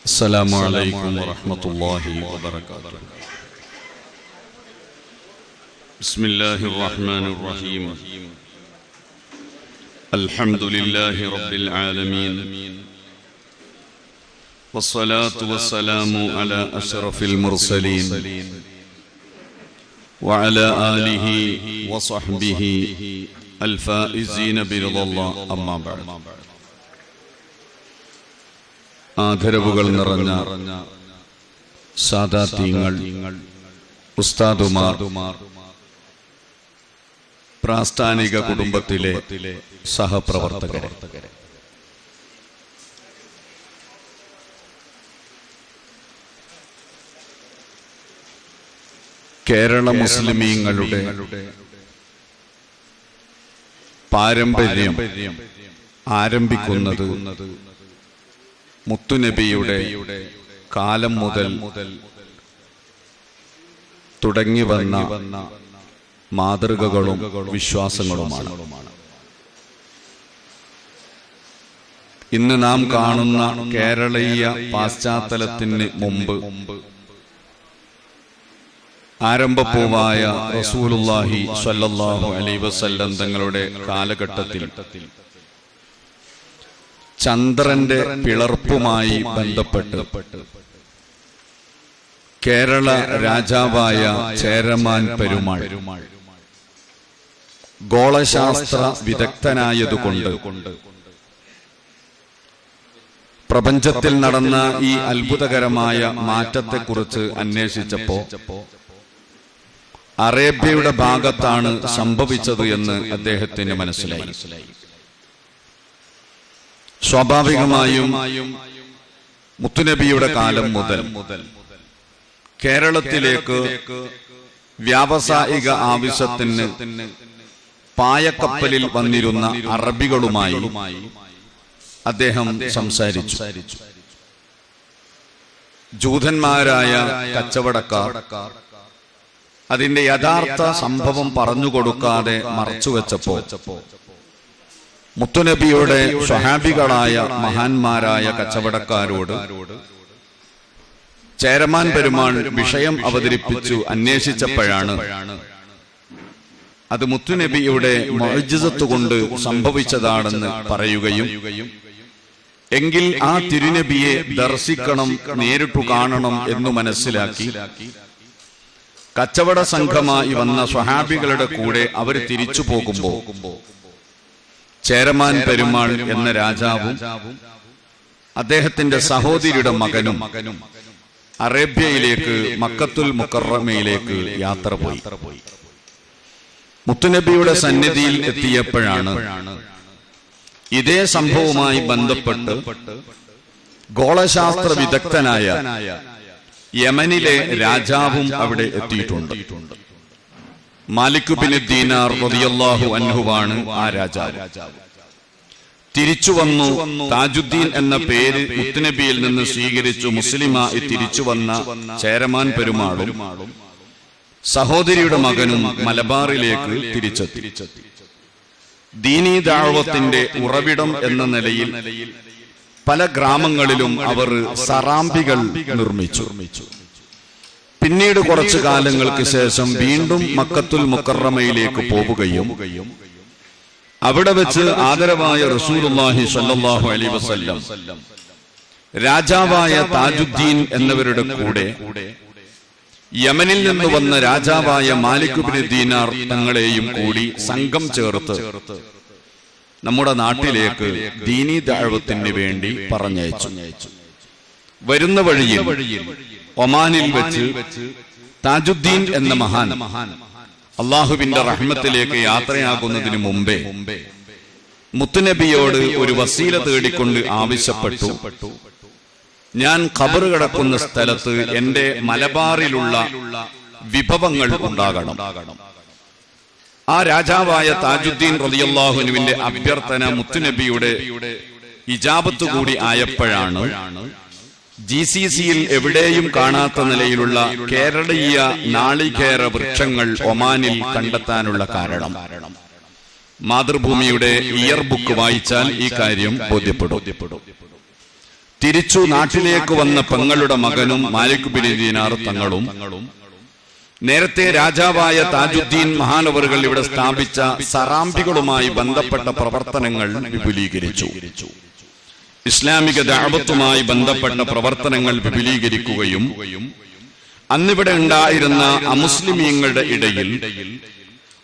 السلام عليكم ورحمة الله وبركاته. بسم الله الرحمن الرحيم. الحمد لله رب العالمين، والصلاة والسلام على أشرف المرسلين وعلى آله وصحبه الفائزين برضا الله. أما بعد. ആദരവുകൾ നിറഞ്ഞ സാദാത്യങ്ങൾ, ഉസ്താദുമാർ, പ്രാസ്ഥാനിക കുടുംബത്തിലെ സഹപ്രവർത്തകരെ, കേരള മുസ്ലിമീങ്ങളുടെ പാരമ്പര്യം ആരംഭിക്കുന്നത് മുത്തുനബിയുടെ കാലം മുതൽ തുടങ്ങി വന്ന മാതൃകകളും വിശ്വാസങ്ങളുമാണ്. ഇന്ന് നാം കാണുന്ന കേരളീയ പാശ്ചാത്തലത്തിന് മുമ്പ് ആരംഭപ്പൂവായ റസൂലുള്ളാഹി സ്വല്ലല്ലാഹു അലൈഹി വസല്ലം തങ്ങളുടെ കാലഘട്ടത്തിൽ ചന്ദ്രന്റെ പിളർപ്പുമായി ബന്ധപ്പെട്ട് കേരള രാജാവായ ചേരമാൻ പെരുമാൾ ഗോളശാസ്ത്ര വിദഗ്ധനായതുകൊണ്ട് പ്രപഞ്ചത്തിൽ നടന്ന ഈ അത്ഭുതകരമായ മാറ്റത്തെക്കുറിച്ച് അന്വേഷിച്ചപ്പോ അറേബ്യയുടെ ഭാഗത്താണ് സംഭവിച്ചത് എന്ന് അദ്ദേഹത്തിന് മനസ്സിലായി. സ്വാഭാവികമായും മുത്തുനബിയുടെ കാലം മുതൽ കേരളത്തിലേക്ക് വ്യാവസായിക ആവശ്യത്തിന് പായക്കപ്പലിൽ വന്നിരുന്ന അറബികളുമായി അദ്ദേഹം സംസാരിച്ചു. ജൂതന്മാരായ കച്ചവടക്കാർ അതിന്റെ യഥാർത്ഥ സംഭവം പറഞ്ഞുകൊടുക്കാതെ മറച്ചുവെച്ചപ്പോ മുത്തുനബിയുടെ സ്വഹാബികളായ മഹാന്മാരായ കച്ചവടക്കാരോട് ചേരമാൻ പെരുമാൾ വിഷയം അവതരിപ്പിച്ചു അന്വേഷിച്ചപ്പോഴാണ് അത് മുത്തുനബിയുടെ മുഅ്ജിസത്ത് കൊണ്ട് സംഭവിച്ചതാണെന്ന് പറയുകയും, എങ്കിൽ ആ തിരുനബിയെ ദർശിക്കണം, നേരിട്ടു കാണണം എന്നു മനസ്സിലാക്കി കച്ചവട സംഘമായി വന്ന സ്വഹാബികളുടെ കൂടെ അവർ തിരിച്ചു പോകുമ്പോ ചേരമാൻ പെരുമാൾ എന്ന രാജാവും അദ്ദേഹത്തിന്റെ സഹോദരിയുടെ മകനും അറേബ്യയിലേക്ക് മക്കത്തുൽ മുക്കറമയിലേക്ക് യാത്ര പോയി. മുത്തുനബിയുടെ സന്നിധിയിൽ എത്തിയപ്പോഴാണ് ഇതേ സംഭവവുമായി ബന്ധപ്പെട്ട് ഗോളശാസ്ത്ര വിദഗ്ധനായ യമനിലെ രാജാവും അവിടെ എത്തിയിട്ടുണ്ട്. മാലിക് ബിൻ ദീനാർ റളിയല്ലാഹു അൻഹുവാണ് ആ രാജാവ്. തിരിച്ചു വന്നു. താജുദ്ദീൻ എന്ന പേര് മുത്തുനബിയിൽ നിന്ന് സ്വീകരിച്ചു മുസ്ലിമായി തിരിച്ചു വന്ന ചേരമാൻ പെരുമാളും സഹോദരിയുടെ മകനും മലബാറിലേക്ക് തിരിച്ചെത്തി. ദീനീ ദഅവത്തിന്റെ ഉറവിടം എന്ന നിലയിൽ പല ഗ്രാമങ്ങളിലും അവർ സറാംബികൾ നിർമ്മിച്ചു. പിന്നീട് കുറച്ചു കാലങ്ങൾക്ക് ശേഷം വീണ്ടും മക്കത്തുൽ മുക്കറമയിലേക്ക് പോവുകയും അവിടെ വെച്ച് ആദരവായ റസൂലുള്ളാഹി സ്വല്ലല്ലാഹു അലൈഹി വസല്ലം രാജാവായ താജുദ്ദീൻ എന്നവരുടെ കൂടെ യമനിൽ നിന്ന് വന്ന രാജാവായ മാലിക് ബിൻ ദീനാർ തങ്ങളെയും കൂടി സംഘം ചേർത്ത് നമ്മുടെ നാട്ടിലേക്ക് ദീനീ ദഅവത്തിന് വേണ്ടി പറഞ്ഞയച്ചു. വരുന്ന വഴിയിൽ ഒമാനിൽ വെച്ച് താജുദ്ദീൻ എന്ന മഹാൻ അള്ളാഹുവിന്റെ റഹ്മത്തിലേക്ക് യാത്രയാകുന്നതിന് മുമ്പേ മുത്തുനബിയോട് ഒരു വസീല തേടിക്കൊണ്ട് ആവശ്യപ്പെട്ടു, ഞാൻ ഖബർ കിടക്കുന്ന സ്ഥലത്ത് എന്റെ മലബാറിലുള്ള വിഭവങ്ങൾ ഉണ്ടാകണം. ആ രാജാവായ താജുദ്ദീൻ റളിയല്ലാഹു അൻഹുവിന്റെ അഭ്യർത്ഥന മുത്തുനബിയുടെ ഇജാബത്ത് കൂടി ആയപ്പോഴാണ് GCCയിൽ എവിടെയും കാണാത്ത നിലയിലുള്ള കേരളീയ നാളികേര വൃക്ഷങ്ങൾ ഒമാനിൽ കണ്ടെത്താനുള്ള കാരണം. മാതൃഭൂമിയുടെ ഇയർ ബുക്ക് വായിച്ചാൽ ഈ കാര്യം ബോധ്യപ്പെടും. തിരിച്ചു നാട്ടിലേക്ക് വന്ന പെങ്ങളുടെ മകനും മാലിക് ബിൻ ദീനാർ തങ്ങളും നേരത്തെ രാജാവായ താജുദ്ദീൻ മഹാനവറുകൾ ഇവിടെ സ്ഥാപിച്ച സറാംബികളുമായി ബന്ധപ്പെട്ട പ്രവർത്തനങ്ങൾ വിപുലീകരിച്ചു. ഇസ്ലാമിക ദഅവത്തുമായി ബന്ധപ്പെട്ട പ്രവർത്തനങ്ങൾ വിപുലീകരിക്കുകയും അന്നിവിടെ ഉണ്ടായിരുന്ന അമുസ്ലിമീങ്ങളുടെ ഇടയിൽ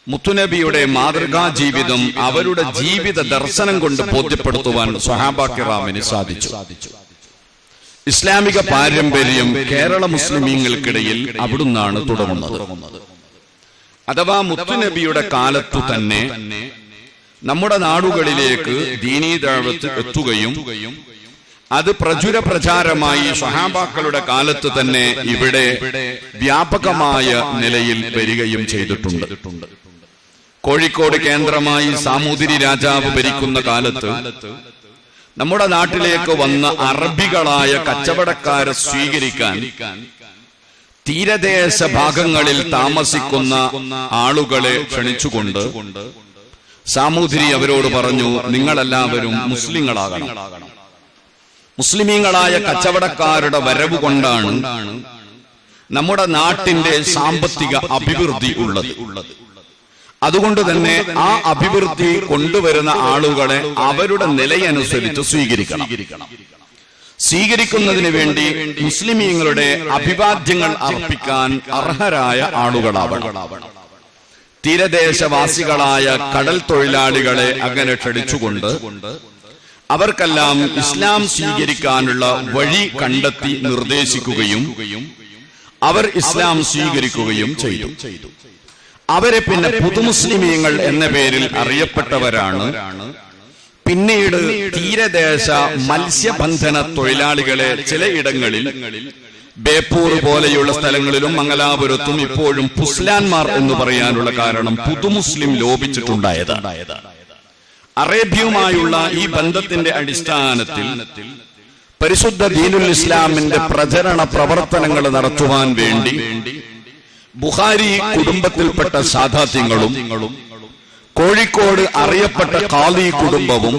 മുത്തുനബിയുടെ മാതൃകാ ജീവിതം അവരുടെ ജീവിത ദർശനം കൊണ്ട് ബോധ്യപ്പെടുത്തുവാൻ സ്വഹാബാ കിറാമിന് സാധിച്ചു. ഇസ്ലാമിക പാരമ്പര്യം കേരള മുസ്ലിമീങ്ങൾക്കിടയിൽ അവിടുന്നാണ് തുടങ്ങുന്നത്. അഥവാ മുത്തുനബിയുടെ കാലത്തു തന്നെ നമ്മുടെ നാടുകളിലേക്ക് ദീനീ ദഅവത്ത് എത്തുകയും അത് പ്രചുര പ്രചാരമായി സ്വഹാബാക്കളുടെ കാലത്ത് തന്നെ ഇവിടെ വ്യാപകമായ നിലയിൽ വരികയും ചെയ്തിട്ടുണ്ട്. കോഴിക്കോട് കേന്ദ്രമായി സാമൂതിരി രാജാവ് ഭരിക്കുന്ന കാലത്ത് നമ്മുടെ നാട്ടിലേക്ക് വന്ന അറബികളായ കച്ചവടക്കാരെ സ്വീകരിക്കാൻ തീരദേശ ഭാഗങ്ങളിൽ താമസിക്കുന്ന ആളുകളെ ക്ഷണിച്ചുകൊണ്ട് സാമൂതിരി അവരോട് പറഞ്ഞു, നിങ്ങളെല്ലാവരും മുസ്ലിങ്ങളാകണം. മുസ്ലിമീങ്ങളായ കച്ചവടക്കാരുടെ വരവ് കൊണ്ടാണ് നമ്മുടെ നാട്ടിന്റെ സാമ്പത്തിക അഭിവൃദ്ധി ഉള്ളത്. അതുകൊണ്ട് തന്നെ ആ അഭിവൃദ്ധി കൊണ്ടുവരുന്ന ആളുകളെ അവരുടെ നിലയനുസരിച്ച് സ്വീകരിക്കണം. സ്വീകരിക്കുന്നതിന് വേണ്ടി മുസ്ലിമീങ്ങളുടെ അഭിവാദ്യങ്ങൾ അർപ്പിക്കാൻ അർഹരായ ആളുകളാവണം. തീരദേശവാസികളായ കടൽ തൊഴിലാളികളെ അങ്ങനെ ക്ഷണിച്ചുകൊണ്ട് അവർക്കെല്ലാം ഇസ്ലാം സ്വീകരിക്കാനുള്ള വഴി കണ്ടെത്തി നിർദ്ദേശിക്കുകയും അവർ ഇസ്ലാം സ്വീകരിക്കുകയും ചെയ്തു. അവരെ പിന്നെ പുതുമുസ്ലിമീങ്ങൾ എന്ന പേരിൽ അറിയപ്പെട്ടവരാണ്. പിന്നീട് തീരദേശ മത്സ്യബന്ധന തൊഴിലാളികളെ ചിലയിടങ്ങളിൽ ബേപ്പൂർ പോലെയുള്ള സ്ഥലങ്ങളിലും മംഗലാപുരത്തും ഇപ്പോഴും പുസ്ലാൻമാർ എന്ന് പറയാനുള്ള കാരണം പുതുമുസ്ലിം ലോപിച്ചിട്ടുണ്ടായതാണ്. അറേബ്യയുമായുള്ള ഈ ബന്ധത്തിന്റെ അടിസ്ഥാനത്തിൽ പരിശുദ്ധ ദീനുൽ ഇസ്ലാമിന്റെ പ്രചരണ പ്രവർത്തനങ്ങൾ നടത്തുവാൻ വേണ്ടി ബുഖാരി കുടുംബത്തിൽപ്പെട്ട സാദാത്യങ്ങളും കോഴിക്കോട് അറിയപ്പെട്ട ഖാലി കുടുംബവും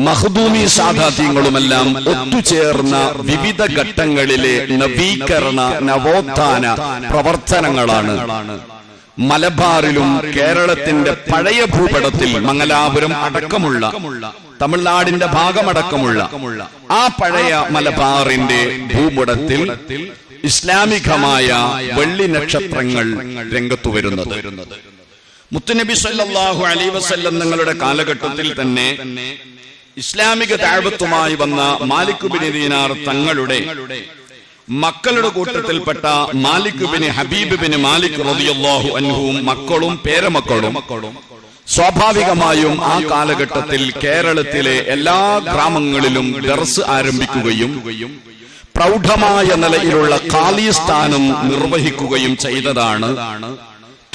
മഖ്ദൂമി സാദാത്യങ്ങളുമെല്ലാം ഒത്തുചേർന്ന വിവിധ ഘട്ടങ്ങളിലെ നവീകരണ നവോത്ഥാന പ്രവർത്തനങ്ങളാണ് മലബാറിലും കേരളത്തിന്റെ പഴയ ഭൂപടത്തിൽ മംഗലാപുരം അടക്കമുള്ള തമിഴ്നാടിന്റെ ഭാഗമടക്കമുള്ള ആ പഴയ മലബാറിന്റെ ഭൂപടത്തിൽ ഇസ്ലാമികമായ വെള്ളി നക്ഷത്രങ്ങൾ രംഗത്തു വരുന്നത്. മുത്തുനബി സല്ലല്ലാഹു അലൈഹി വസല്ലം തങ്ങളുടെ കാലഘട്ടത്തിൽ തന്നെ ഇസ്ലാമിക ദഅവത്തുമായി വന്ന മാലിക് ബിൻ ദീനാർ തങ്ങളുടെ മക്കളുടെ കൂട്ടത്തിൽപ്പെട്ട Malik bin Habib bin Malik റളിയല്ലാഹു അൻഹുവും മക്കളും പേരമക്കളും സ്വാഭാവികമായും ആ കാലഘട്ടത്തിൽ കേരളത്തിലെ എല്ലാ ഗ്രാമങ്ങളിലും ദർസ് ആരംഭിക്കുകയും പ്രൗഢമായ നിലയിലുള്ള ഖാലി സ്ഥാനം നിർവഹിക്കുകയും ചെയ്തതാണ്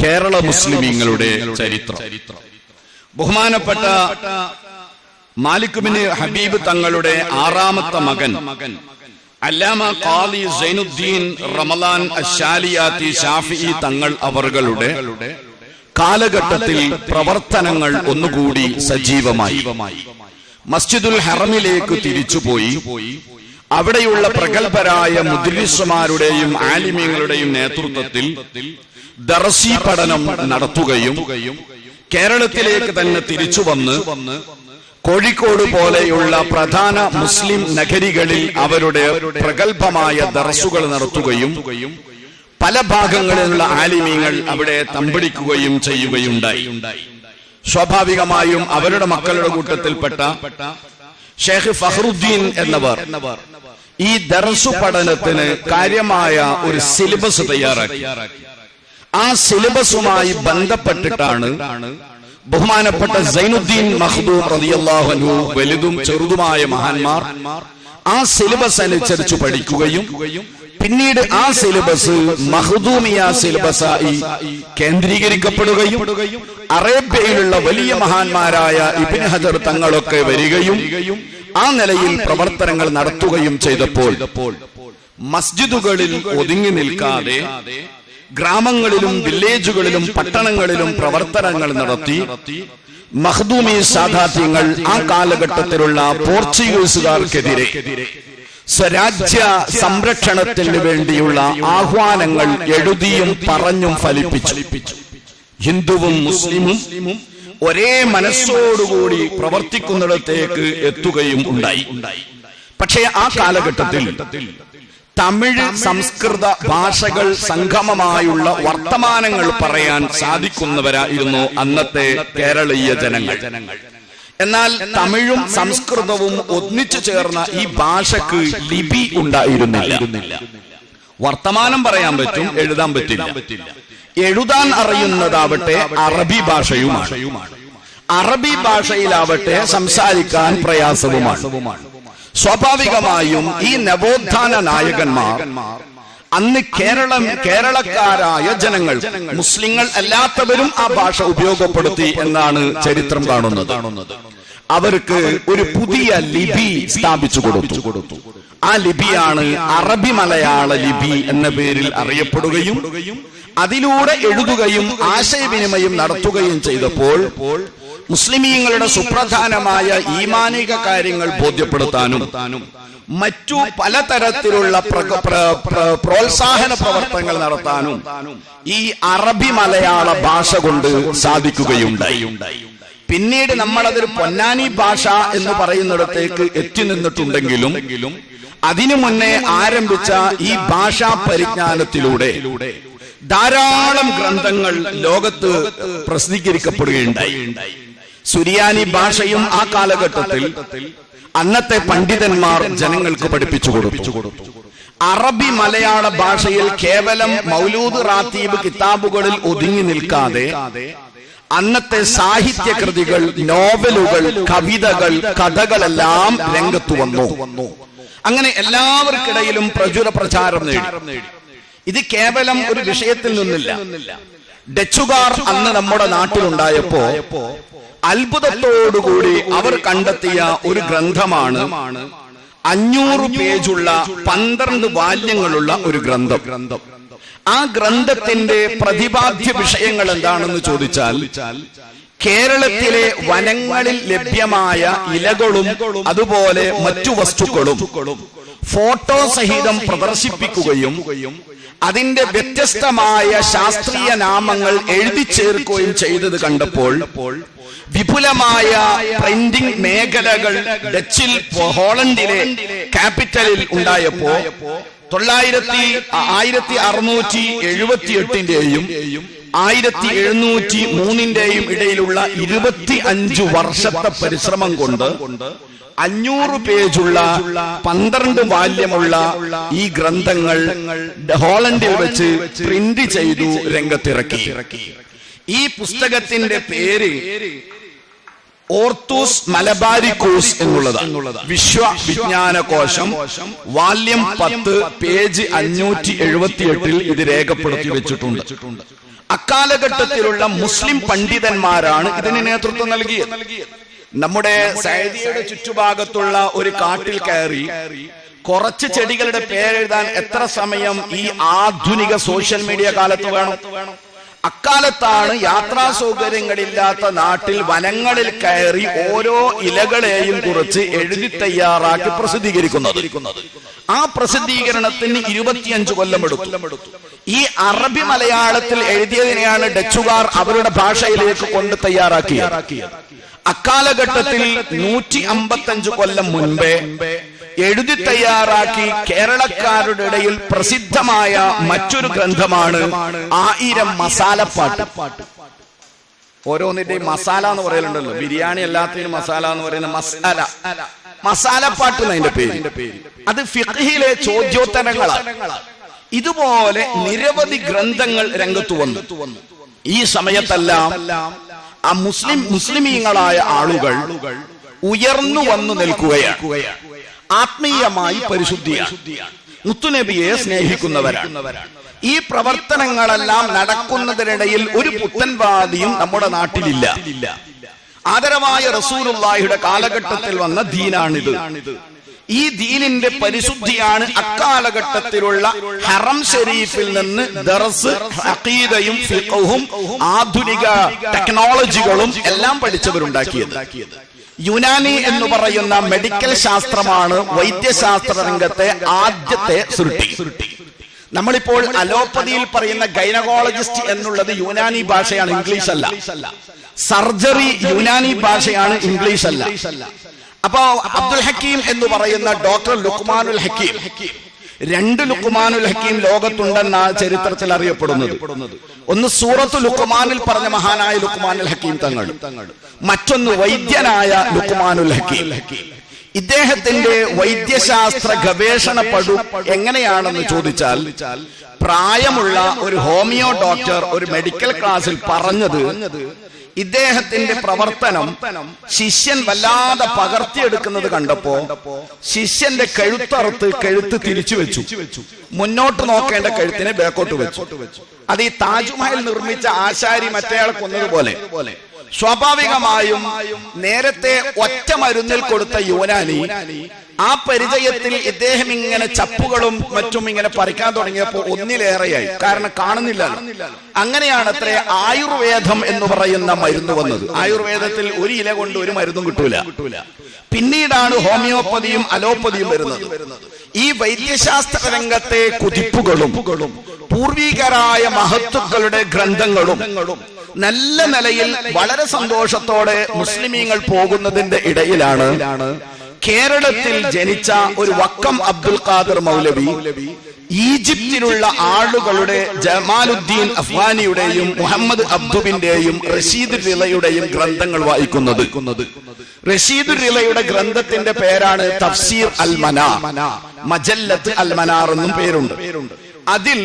കേരള മുസ്ലിമീങ്ങളുടെ ചരിത്രം. ബഹുമാനപ്പെട്ട മാലിക് ബിൻ ഹബീബ് തങ്ങളുടെ ആറാമത്തെ മകൻ അല്ലാമ ഖാലി സൈനുദ്ദീൻ റമളാൻ അശ്ശാലിയാത്തി ഷാഫിഈ തങ്ങൾ അവരുടെ കാലഘട്ടത്തിൽ പ്രവർത്തനങ്ങൾ ഒന്നുകൂടി സജീവമായി. മസ്ജിദുൽ ഹറമിലേക്ക് തിരിച്ചുപോയി അവിടെയുള്ള പ്രഗത്ഭരായ മുദ്രിസുമാരുടെയും ആലിമീങ്ങളുടെയും നേതൃത്വത്തിൽ ദർസി പഠനം നടത്തുകയും കേരളത്തിലേക്ക് തന്നെ തിരിച്ചു വന്ന് കോഴിക്കോട് പോലെയുള്ള പ്രധാന മുസ്ലിം നഗരികളിൽ അവരുടെ പ്രഗത്ഭമായ ദർസുകൾ നടത്തുകയും പല ഭാഗങ്ങളിലുള്ള ആലിമീങ്ങൾ അവിടെ തമ്പടിക്കുകയും ചെയ്യുകയുണ്ടായി. സ്വാഭാവികമായും അവരുടെ മക്കളുടെ കൂട്ടത്തിൽപ്പെട്ട ഷേഖ് ഫഖ്റുദ്ദീൻ എന്നവർ ഈ ദർസു പഠനത്തിന് കാര്യമായ ഒരു സിലബസ് തയ്യാറാക്കി. ആ സിലബസുമായി ബന്ധപ്പെട്ടിട്ടാണ് ബഹുമാനപ്പെട്ട സൈനുദ്ദീൻ മഖ്ദൂം റളിയല്ലാഹു അൻഹു വലുതും ചെറുതുമായ മഹാന്മാർ ആ സിലബസ് അനുസരിച്ച് പഠിക്കുകയും പിന്നീട് ആ സിലബസ് മഖ്ദൂമിയ സിലബസായി കേന്ദ്രീകരിക്കപ്പെടുകയും അറേബ്യയിലുള്ള വലിയ മഹാന്മാരായ ഇബ്നു ഹജർ തങ്ങളൊക്കെ വരികയും ആ നിലയിൽ പ്രവർത്തനങ്ങൾ നടത്തുകയും ചെയ്തപ്പോൾ മസ്ജിദുകളിൽ ഒതുങ്ങി നിൽക്കാതെ ഗ്രാമങ്ങളിലും വില്ലേജുകളിലും പട്ടണങ്ങളിലും പ്രവർത്തനങ്ങൾ നടത്തി മഖ്ദൂമി സാദാത്യങ്ങൾ ആ കാലഘട്ടത്തിലുള്ള പോർച്ചുഗീസുകാർക്കെതിരെ സ്വരാജ്യ സംരക്ഷണത്തിന് വേണ്ടിയുള്ള ആഹ്വാനങ്ങൾ എഴുതിയും പറഞ്ഞും ഫലിപ്പിച്ചു. ഹിന്ദുവും മുസ്ലിമും ഒരേ മനസ്സോടുകൂടി പ്രവർത്തിക്കുന്നിടത്തേക്ക് എത്തുകയും ഉണ്ടായി. പക്ഷേ ആ കാലഘട്ടത്തിൽ തമിഴ് സംസ്കൃത ഭാഷകൾ സംഗമമായുള്ള വർത്തമാനങ്ങൾ പറയാൻ സാധിക്കുന്നവരായിരുന്നു അന്നത്തെ കേരളീയ ജനങ്ങൾ. എന്നാൽ തമിഴും സംസ്കൃതവും ഒന്നിച്ചു ചേർന്ന ഈ ഭാഷക്ക് ലിപി ഉണ്ടായിരുന്നില്ല. വർത്തമാനം പറയാൻ പറ്റും, എഴുതാൻ പറ്റില്ല. എഴുതാൻ അറിയുന്നതാവട്ടെ അറബി ഭാഷയുമാണ്. അറബി ഭാഷയിലാവട്ടെ സംസാരിക്കാൻ പ്രയാസവുമാണ്. സ്വാഭാവികമായും ഈ നവോത്ഥാന നായകന്മാർ അന്ന് കേരളക്കാരായ ജനങ്ങൾ, മുസ്ലിങ്ങൾ അല്ലാത്തവരും ആ ഭാഷ ഉപയോഗപ്പെടുത്തി എന്നാണ് ചരിത്രം കാണുന്നത്. അവർക്ക് ഒരു പുതിയ ലിപി സ്ഥാപിച്ചു കൊടുത്തു. ആ ലിപിയാണ് അറബി മലയാള ലിപി എന്ന പേരിൽ അറിയപ്പെടുകയും അതിലൂടെ എഴുതുകയും ആശയവിനിമയം നടത്തുകയും ചെയ്തപ്പോൾ മുസ്ലിമീങ്ങളുടെ സുപ്രധാനമായ ഈമാനിക കാര്യങ്ങൾ ബോധ്യപ്പെടുത്താനും മറ്റു പലതരത്തിലുള്ള പ്രോത്സാഹന പ്രവർത്തനങ്ങൾ നടത്താനും ഈ അറബി മലയാള ഭാഷ കൊണ്ട് സാധിക്കുകയുണ്ടായി. പിന്നീട് നമ്മളതൊരു പൊന്നാനി ഭാഷ എന്ന് പറയുന്നിടത്തേക്ക് എത്തി നിന്നിട്ടുണ്ടെങ്കിലും അതിനു മുന്നേ ആരംഭിച്ച ഈ ഭാഷാ പരിജ്ഞാനത്തിലൂടെ ധാരാളം ഗ്രന്ഥങ്ങൾ ലോകത്ത് പ്രസിദ്ധീകരിക്കപ്പെടുകയുണ്ടായി. സുറിയാനി ഭാഷയും ആ കാലഘട്ടത്തിൽ അന്നത്തെ പണ്ഡിതന്മാർ ജനങ്ങൾക്ക് പഠിപ്പിച്ചു കൊടുത്തു. അറബി മലയാള ഭാഷയിൽ കേവലം മൗലൂദ് റാത്തീബ് കിതാബുകളിൽ ഒതുങ്ങി നിൽക്കാതെ അന്നത്തെ സാഹിത്യ കൃതികൾ, നോവലുകൾ, കവിതകൾ, കഥകളെല്ലാം രംഗത്തു വന്നു. അങ്ങനെ എല്ലാവർക്കിടയിലും പ്രചുര പ്രചാരം നേടി. ഇത് കേവലം ഒരു വിഷയത്തിൽ നിന്നില്ല. ഡച്ചുകാർ അന്ന് നമ്മുടെ നാട്ടിലുണ്ടായപ്പോ അത്ഭുതത്തോടുകൂടി അവർ കണ്ടെത്തിയ ഒരു ഗ്രന്ഥമാണ് 500 പേജുള്ള 12 വാല്യങ്ങളുള്ള ഒരു ഗ്രന്ഥം. ആ ഗ്രന്ഥത്തിന്റെ പ്രതിപാദ്യ വിഷയങ്ങൾ എന്താണെന്ന് ചോദിച്ചാൽ കേരളത്തിലെ വനങ്ങളിൽ ലഭ്യമായ ഇലകളും അതുപോലെ മറ്റു വസ്തുക്കളും ഫോട്ടോ സഹിതം പ്രദർശിപ്പിക്കുകയും അതിന്റെ വ്യത്യസ്തമായ ശാസ്ത്രീയ നാമങ്ങൾ എഴുതി ചേർക്കുകയും ചെയ്തത് കണ്ടപ്പോൾ വിപുലമായ പ്രിന്റിംഗ് മേഖലകൾ ഡച്ചിൽ ഹോളണ്ടിലെ ക്യാപിറ്റലിൽ ഉണ്ടായപ്പോ 1678-ന്റെയും 1703-ന്റെയും ഇടയിലുള്ള 25 വർഷത്തെ പരിശ്രമം കൊണ്ട് 500 പേജുള്ള 12 വാല്യമുള്ള ഈ ഗ്രന്ഥങ്ങൾ ഹോളണ്ടിൽ വെച്ച് പ്രിന്റ് ചെയ്തു രംഗത്തിറക്കി. ഈ പുസ്തകത്തിന്റെ പേര് ഓർത്തൂസ് മലബാരിക്കോസ് എന്നുള്ളതാണ്. വിശ്വവിജ്ഞാനകോശം വാല്യം 10 പേജ് 578 ഇത് രേഖപ്പെടുത്തി വെച്ചിട്ടുണ്ട്. അക്കാലഘട്ടത്തിലുള്ള മുസ്ലിം പണ്ഡിതന്മാരാണ് ഇതിന് നേതൃത്വം നൽകിയത്. നമ്മുടെ സൗദിയുടെ ചുറ്റുഭാഗത്തുള്ള ഒരു കാട്ടിൽ കയറി കുറച്ച് ചെടികളുടെ പേരെഴുതാൻ എത്ര സമയം ഈ ആധുനിക സോഷ്യൽ മീഡിയ കാലത്ത് വേണം? അക്കാലത്താണ് യാത്രാ സൗകര്യങ്ങളില്ലാത്ത നാട്ടിൽ വനങ്ങളിൽ കയറി ഓരോ ഇലകളെയും കുറിച്ച് എഴുതി തയ്യാറാക്കി പ്രസിദ്ധീകരിക്കുന്നത്. ആ പ്രസിദ്ധീകരണത്തിന് 25 കൊല്ലം എടുത്തു. ഈ അറബി മലയാളത്തിൽ എഴുതിയതിനെയാണ് ഡച്ചുകാർ അവരുടെ ഭാഷയിലേക്ക് കൊണ്ട് തയ്യാറാക്കിയത്. അക്കാലഘട്ടത്തിൽ 155 കൊല്ലം മുൻപേ എഴുതി തയ്യാറാക്കി കേരളക്കാരുടെ ഇടയിൽ പ്രസിദ്ധമായ മറ്റൊരു ഗ്രന്ഥമാണ് 1000 മസാലപ്പാട്ട്. ഓരോന്നിന്റെയും മസാല എന്ന് പറയലുണ്ടല്ലോ, ബിരിയാണി എല്ലാത്തിനും മസാല എന്ന് പറയുന്ന മസാലപ്പാട്ട് എന്നതിന്റെ പേര്. അത് ഫിഖ്ഹിലെ ചോദ്യോത്തരങ്ങളാണ്. ഇതുപോലെ നിരവധി ഗ്രന്ഥങ്ങൾ രംഗത്ത് വന്നു. ഈ സമയത്തെല്ലാം ആ മുസ്ലിമീങ്ങളായ ആളുകൾ ഉയർന്നു വന്നു നിൽക്കുകയാണ്. ആത്മീയമായി പരിശുദ്ധിയാണ്, മുത്തുനബിയെ സ്നേഹിക്കുന്നവരാണ്. ഈ പ്രവർത്തനങ്ങളെല്ലാം നടക്കുന്നതിനിടയിൽ ഒരു പുത്തൻവാദിയും നമ്മുടെ നാട്ടിലില്ല. ആദരവായ റസൂലുള്ളാഹിയുടെ കാലഘട്ടത്തിൽ വന്ന ദീനാണിത്. ഈ ദീനിന്റെ പരിശുദ്ധിയാണ് അക്കാലഘട്ടത്തിലുള്ള ഹറം ഷരീഫിൽ നിന്ന് ദർസ്, അഖീദയും ഫിഖ്ഹും ആധുനിക ടെക്നോളജികളും എല്ലാം പഠിച്ചവരുണ്ടാക്കിയത്. യുനാനി എന്ന് പറയുന്ന മെഡിക്കൽ ശാസ്ത്രമാണ് വൈദ്യശാസ്ത്ര രംഗത്തെ ആദ്യത്തെ സൃഷ്ടി. നമ്മളിപ്പോൾ അലോപ്പതിയിൽ പറയുന്ന ഗൈനക്കോളജിസ്റ്റ് എന്നുള്ളത് യുനാനി ഭാഷയാണ്, ഇംഗ്ലീഷ് അല്ല. സർജറി യുനാനി ഭാഷയാണ്, ഇംഗ്ലീഷ് അല്ല. അപ്പോ അബ്ദുൽ ഹക്കീം എന്ന് പറയുന്ന ഡോക്ടർ ലുക്മാനുൽ ഹക്കീം, 2 ലുക്മാനുൽ ഹക്കീം ലോകത്തുണ്ടെന്നാണ് ചരിത്രത്തിൽ അറിയപ്പെടുന്നത്. ഒന്ന് സൂറത്തു ലുക്മാനിൽ പറഞ്ഞ മഹാനായ ലുക്മാനുൽ ഹക്കീം തങ്ങൾ, മറ്റൊന്ന് വൈദ്യനായ ലുക്മാനുൽ ഹക്കീം. ഇദ്ദേഹത്തിന്റെ വൈദ്യശാസ്ത്ര ഗവേഷണ പഠു എങ്ങനെയാണെന്ന് ചോദിച്ചാൽ, പ്രായമുള്ള ഒരു ഹോമിയോ ഡോക്ടർ ഒരു മെഡിക്കൽ ക്ലാസ്സിൽ പറഞ്ഞത്, ഇദ്ദേഹത്തിന്റെ പ്രവർത്തനം ശിഷ്യൻ വല്ലാതെ പകർത്തിയെടുക്കുന്നത് കണ്ടപ്പോ ശിഷ്യന്റെ കഴുത്ത് തിരിച്ചു വെച്ചു, മുന്നോട്ട് നോക്കേണ്ട കഴുത്തിനെ ബാക്കോട്ട് വെച്ചു. അത് ഈ താജ്മഹൽ നിർമ്മിച്ച ആശാരി മറ്റേയാൾ കൊന്നതുപോലെ. സ്വാഭാവികമായും നേരത്തെ ഒറ്റ മരുന്നിൽ കൊടുത്ത യുനാനി ആ പരിചയത്തിൽ ഇദ്ദേഹം ഇങ്ങനെ ചപ്പുകളും മറ്റും ഇങ്ങനെ പറിക്കാൻ തുടങ്ങിയപ്പോൾ ഒന്നിലേറെയായി, കാരണം കാണുന്നില്ലല്ലോ. അങ്ങനെയാണ് അത്രേ ആയുർവേദം എന്ന് പറയുന്ന മരുന്ന് വന്നത്. ആയുർവേദത്തിൽ ഒരു ഇല കൊണ്ട് ഒരു മരുന്നും കിട്ടൂല. പിന്നീടാണ് ഹോമിയോപ്പതിയും അലോപ്പതിയും വരുന്നത്. ഈ വൈദ്യശാസ്ത്ര രംഗത്തെ കുതിപ്പുകളും പൂർവികരായ മഹത്തുക്കളുടെ ഗ്രന്ഥങ്ങളും നല്ല നിലയിൽ വളരെ സന്തോഷത്തോടെ മുസ്ലിമീങ്ങൾ പോകുന്നതിന്റെ ഇടയിലാണ് കേരളത്തിൽ ജനിച്ച ഒരു വക്കം അബ്ദുൽ ഖാദർ മൗലവി ഈജിപ്തിലുള്ള ആളുകളുടെ ജമാലുദ്ദീൻ അഫ്ഗാനിയുടെയും മുഹമ്മദ് അബ്ദുബിന്റെയും റഷീദ് റിളയുടെയും ഗ്രന്ഥങ്ങൾ വായിക്കുന്നത്. റഷീദ് റിളയുടെ ഗ്രന്ഥത്തിന്റെ പേരാണ് തഫ്സീർ അൽ മനാർ, മജല്ലത്ത് അൽ മനാർ എന്നും പേരുണ്ട്. അതിൽ